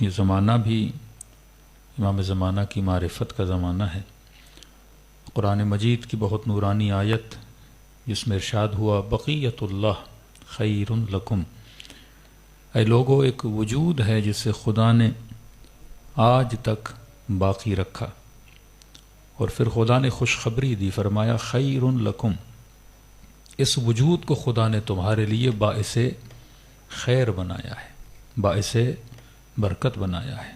یہ زمانہ بھی امام زمانہ کی معرفت کا زمانہ ہے۔ قرآن مجید کی بہت نورانی آیت جس میں ارشاد ہوا بقیت اللہ خیر لکم، اے لوگو ایک وجود ہے جسے خدا نے آج تک باقی رکھا، اور پھر خدا نے خوشخبری دی، فرمایا خیر لکم، اس وجود کو خدا نے تمہارے لیے باعث خیر بنایا ہے، باعث برکت بنایا ہے۔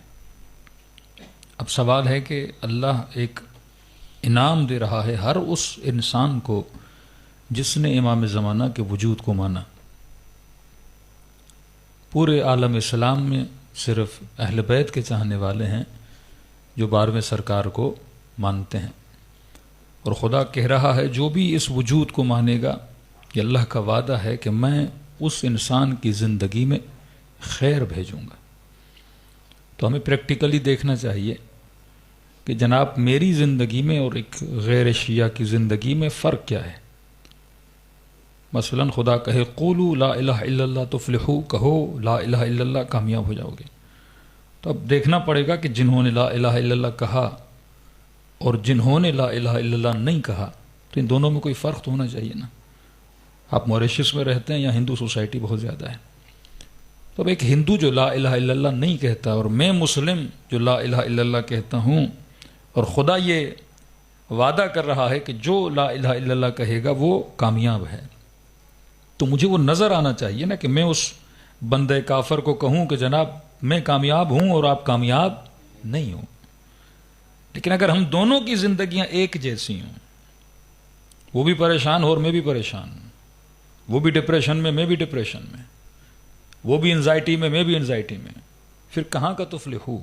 اب سوال ہے کہ اللہ ایک انعام دے رہا ہے ہر اس انسان کو جس نے امام زمانہ کے وجود کو مانا۔ پورے عالم اسلام میں صرف اہل بیت کے چاہنے والے ہیں جو 12ویں سرکار کو مانتے ہیں، اور خدا کہہ رہا ہے جو بھی اس وجود کو مانے گا، یہ اللہ کا وعدہ ہے کہ میں اس انسان کی زندگی میں خیر بھیجوں گا۔ تو ہمیں پریکٹیکلی دیکھنا چاہیے کہ جناب میری زندگی میں اور ایک غیر شیعہ کی زندگی میں فرق کیا ہے۔ مثلا خدا کہے قولوا لا الہ الا اللہ تفلحوا، کہو لا الہ الا اللہ کامیاب ہو جاؤ گے، تو اب دیکھنا پڑے گا کہ جنہوں نے لا الہ الا اللہ کہا اور جنہوں نے لا الہ الا اللہ نہیں کہا، تو ان دونوں میں کوئی فرق تو ہونا چاہیے نا۔ آپ موریشس میں رہتے ہیں، یا ہندو سوسائٹی بہت زیادہ ہے، تو اب ایک ہندو جو لا الہ الا اللہ نہیں کہتا اور میں مسلم جو لا الہ الا اللہ کہتا ہوں، اور خدا یہ وعدہ کر رہا ہے کہ جو لا الہ الا اللہ کہے گا وہ کامیاب ہے، تو مجھے وہ نظر آنا چاہیے نا کہ میں اس بندے کافر کو کہوں کہ جناب میں کامیاب ہوں اور آپ کامیاب نہیں ہوں۔ لیکن اگر ہم دونوں کی زندگیاں ایک جیسی ہوں، وہ بھی پریشان ہو اور میں بھی پریشان ہوں، وہ بھی ڈپریشن میں بھی ڈپریشن میں، وہ بھی انزائٹی میں بھی انزائٹی میں، پھر کہاں کا تفلحو؟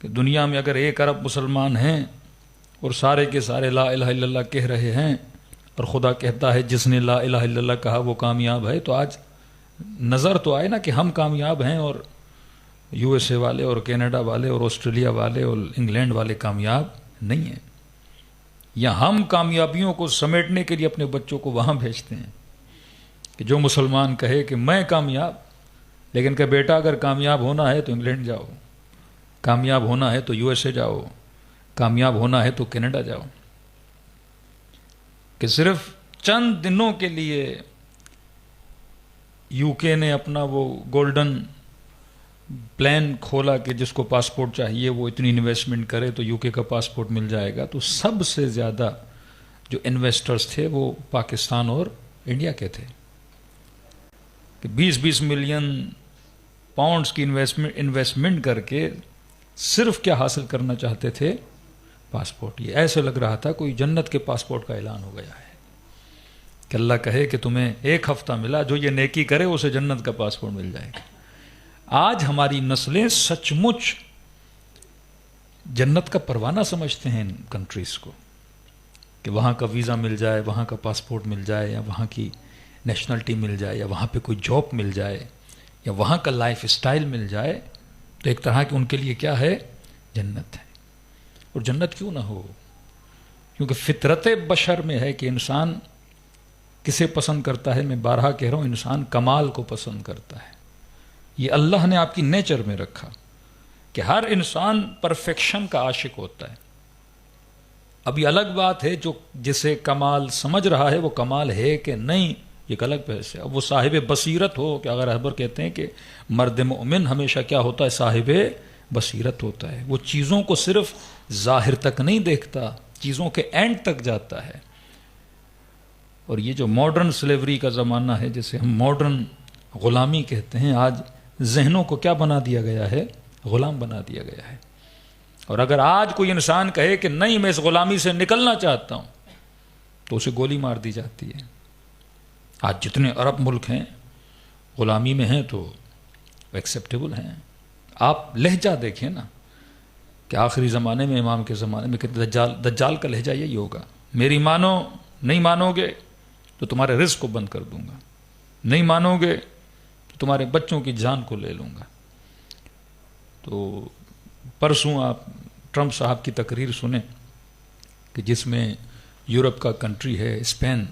کہ دنیا میں اگر 1 ارب مسلمان ہیں اور سارے کے سارے لا الہ الا اللہ کہہ رہے ہیں، اور خدا کہتا ہے جس نے لا الہ الا اللہ کہا وہ کامیاب ہے، تو آج نظر تو آئے نا کہ ہم کامیاب ہیں اور یو ایس اے والے اور کینیڈا والے اور آسٹریلیا والے اور انگلینڈ والے کامیاب نہیں ہیں، یا ہم کامیابیوں کو سمیٹنے کے لیے اپنے بچوں کو وہاں بھیجتے ہیں کہ جو مسلمان کہے کہ میں کامیاب، لیکن کہ بیٹا اگر کامیاب ہونا ہے تو انگلینڈ جاؤ، کامیاب ہونا ہے تو یو ایس اے جاؤ، کامیاب ہونا ہے تو کینیڈا جاؤ، کہ صرف چند دنوں کے لیے یو کے نے اپنا وہ گولڈن پلان کھولا کہ جس کو پاسپورٹ چاہیے وہ اتنی انویسٹمنٹ کرے تو یو کے کا پاسپورٹ مل جائے گا، تو سب سے زیادہ جو انویسٹرز تھے وہ پاکستان اور انڈیا کے تھے، کہ 20 ملین پاؤنڈز کی انویسٹمنٹ کر کے صرف کیا حاصل کرنا چاہتے تھے؟ پاسپورٹ۔ یہ ایسے لگ رہا تھا کوئی جنت کے پاسپورٹ کا اعلان ہو گیا ہے، کہ اللہ کہے کہ تمہیں 1 ہفتہ ملا، جو یہ نیکی کرے اسے جنت کا پاسپورٹ مل جائے گا۔ آج ہماری نسلیں سچ مچ جنت کا پروانہ سمجھتے ہیں ان کنٹریز کو، کہ وہاں کا ویزا مل جائے، وہاں کا پاسپورٹ مل جائے، یا وہاں کی نیشنلٹی مل جائے، یا وہاں پہ کوئی جاب مل جائے، یا وہاں کا لائف اسٹائل مل جائے، تو ایک طرح کی ان کے لیے کیا ہے؟ جنت ہے۔ اور جنت کیوں نہ ہو؟ کیونکہ فطرت بشر میں ہے کہ انسان کسے پسند کرتا ہے؟ میں بارہا کہہ رہا ہوں، انسان کمال کو پسند کرتا ہے۔ یہ اللہ نے آپ کی نیچر میں رکھا کہ ہر انسان پرفیکشن کا عاشق ہوتا ہے۔ اب یہ الگ بات ہے جو جسے کمال سمجھ رہا ہے وہ کمال ہے کہ نہیں، یہ ایک الگ بحث ہے۔ اب وہ صاحب بصیرت ہو، کہ اگر رہبر کہتے ہیں کہ مرد مومن ہمیشہ کیا ہوتا ہے؟ صاحب بصیرت ہوتا ہے، وہ چیزوں کو صرف ظاہر تک نہیں دیکھتا، چیزوں کے اینڈ تک جاتا ہے۔ اور یہ جو ماڈرن سلیوری کا زمانہ ہے، جسے ہم ماڈرن غلامی کہتے ہیں، آج ذہنوں کو کیا بنا دیا گیا ہے؟ غلام بنا دیا گیا ہے۔ اور اگر آج کوئی انسان کہے کہ نہیں میں اس غلامی سے نکلنا چاہتا ہوں، تو اسے گولی مار دی جاتی ہے۔ آج جتنے عرب ملک ہیں غلامی میں ہیں تو ایکسیپٹیبل ہیں۔ آپ لہجہ دیکھیں نا، کہ آخری زمانے میں، امام کے زمانے میں، کہ دجال کا لہجہ یہی ہوگا، میری مانو، نہیں مانو گے تو تمہارے رزق کو بند کر دوں گا، نہیں مانو گے تو تمہارے بچوں کی جان کو لے لوں گا۔ تو پرسوں آپ ٹرمپ صاحب کی تقریر سنیں، کہ جس میں یورپ کا کنٹری ہے اسپین،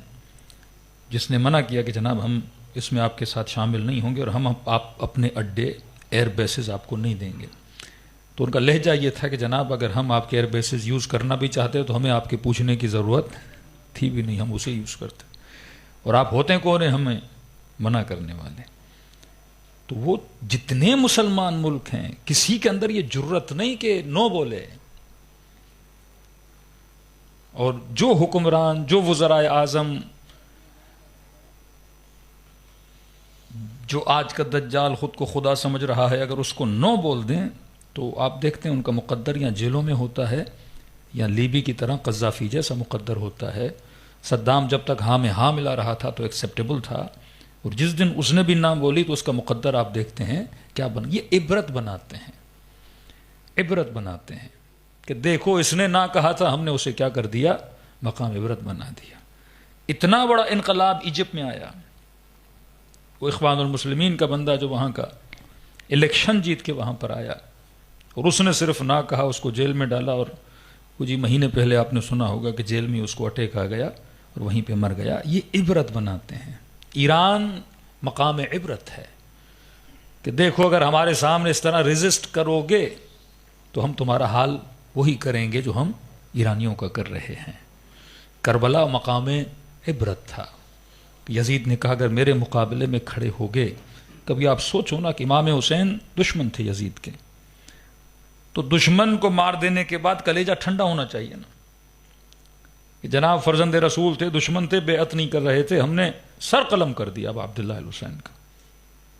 جس نے منع کیا کہ جناب ہم اس میں آپ کے ساتھ شامل نہیں ہوں گے، اور ہم آپ اپنے اڈے ایئر بیسز آپ کو نہیں دیں گے. تو ان کا لہجہ یہ تھا کہ جناب اگر ہم آپ کے ایئر بیسز یوز کرنا بھی چاہتے تو ہمیں آپ کے پوچھنے کی ضرورت تھی بھی نہیں, ہم اسے یوز کرتے, اور آپ ہوتے کون ہیں ہمیں منع کرنے والے. تو وہ جتنے مسلمان ملک ہیں کسی کے اندر یہ جرت نہیں کہ نو بولے, اور جو حکمران, جو وزرائے اعظم, جو آج کا دجال خود کو خدا سمجھ رہا ہے, اگر اس کو نو بول دیں تو آپ دیکھتے ہیں ان کا مقدر یا جیلوں میں ہوتا ہے یا لیبی کی طرح قذافی جیسا مقدر ہوتا ہے. صدام جب تک ہاں میں ہاں ملا رہا تھا تو ایکسیپٹیبل تھا, اور جس دن اس نے بھی نہ بولی تو اس کا مقدر آپ دیکھتے ہیں کیا بن. یہ عبرت بناتے ہیں, عبرت بناتے ہیں کہ دیکھو اس نے نہ کہا تھا, ہم نے اسے کیا کر دیا, مقام عبرت بنا دیا. اتنا بڑا انقلاب ایجپٹ میں آیا, وہ اخوان المسلمین کا بندہ جو وہاں کا الیکشن جیت کے وہاں پر آیا, اور اس نے صرف نہ کہا, اس کو جیل میں ڈالا, اور کچھ مہینے پہلے آپ نے سنا ہوگا کہ جیل میں اس کو اٹیک آ گیا اور وہیں پہ مر گیا. یہ عبرت بناتے ہیں. ایران مقام عبرت ہے کہ دیکھو اگر ہمارے سامنے اس طرح ریزسٹ کرو گے تو ہم تمہارا حال وہی کریں گے جو ہم ایرانیوں کا کر رہے ہیں. کربلا مقام عبرت تھا. یزید نے کہا اگر میرے مقابلے میں کھڑے ہوگے, کبھی آپ سوچو نا کہ امام حسین دشمن تھے یزید کے, تو دشمن کو مار دینے کے بعد کلیجہ ٹھنڈا ہونا چاہیے نا, کہ جناب فرزند رسول تھے, دشمن تھے, بیعت نہیں کر رہے تھے, ہم نے سر قلم کر دیا اب عبداللہ الحسین کا,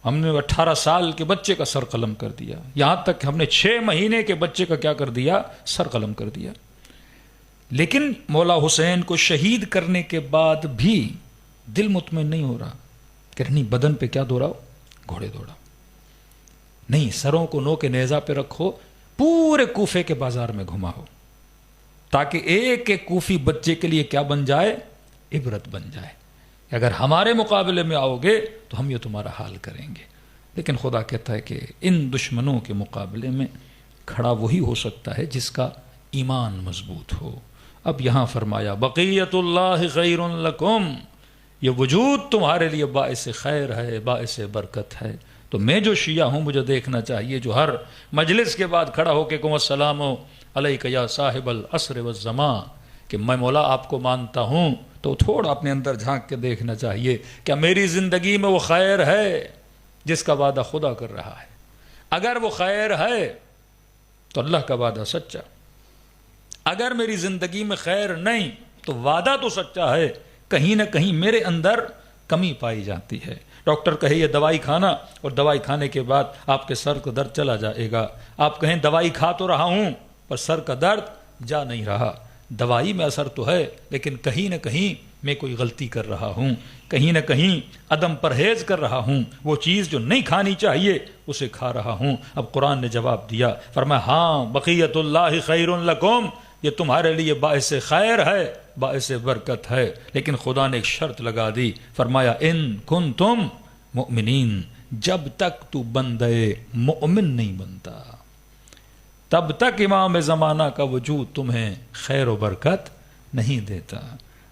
ہم نے 18 سال کے بچے کا سر قلم کر دیا, یہاں تک کہ ہم نے 6 مہینے کے بچے کا کیا کر دیا, سر قلم کر دیا. لیکن مولا حسین کو شہید کرنے کے بعد بھی دل مطمئن نہیں ہو رہا کہ نہیں بدن پہ کیا دوڑاؤ, گھوڑے دوڑاؤ, نہیں سروں کو نو کے نیزہ پہ رکھو, پورے کوفے کے بازار میں گھماؤ, تاکہ ایک ایک کوفی بچے کے لیے کیا بن جائے, عبرت بن جائے. اگر ہمارے مقابلے میں آؤ گے تو ہم یہ تمہارا حال کریں گے. لیکن خدا کہتا ہے کہ ان دشمنوں کے مقابلے میں کھڑا وہی ہو سکتا ہے جس کا ایمان مضبوط ہو. اب یہاں فرمایا بقیت اللہ خیر لکم, یہ وجود تمہارے لیے باعث خیر ہے, باعث برکت ہے. تو میں جو شیعہ ہوں مجھے دیکھنا چاہیے جو ہر مجلس کے بعد کھڑا ہو کے کہوں السلام علیک یا صاحب العصر والزمان, کہ میں مولا آپ کو مانتا ہوں, تو تھوڑا اپنے اندر جھانک کے دیکھنا چاہیے کیا میری زندگی میں وہ خیر ہے جس کا وعدہ خدا کر رہا ہے. اگر وہ خیر ہے تو اللہ کا وعدہ سچا, اگر میری زندگی میں خیر نہیں تو وعدہ تو سچا ہے, کہیں نہ کہیں میرے اندر کمی پائی جاتی ہے. ڈاکٹر کہے یہ دوائی کھانا, اور دوائی کھانے کے بعد آپ کے سر کا درد چلا جائے گا. آپ کہیں دوائی کھا تو رہا ہوں پر سر کا درد جا نہیں رہا. دوائی میں اثر تو ہے لیکن کہیں نہ کہیں میں کوئی غلطی کر رہا ہوں, کہیں نہ کہیں عدم پرہیز کر رہا ہوں, وہ چیز جو نہیں کھانی چاہیے اسے کھا رہا ہوں. اب قرآن نے جواب دیا, فرمایا ہاں بقیت اللہ خیر لکم, یہ تمہارے لیے باعث خیر ہے, باعث برکت ہے. لیکن خدا نے ایک شرط لگا دی, فرمایا ان کنتم مؤمنین, جب تک تو بندے مؤمن نہیں بنتا تب تک امام زمانہ کا وجود تمہیں خیر و برکت نہیں دیتا.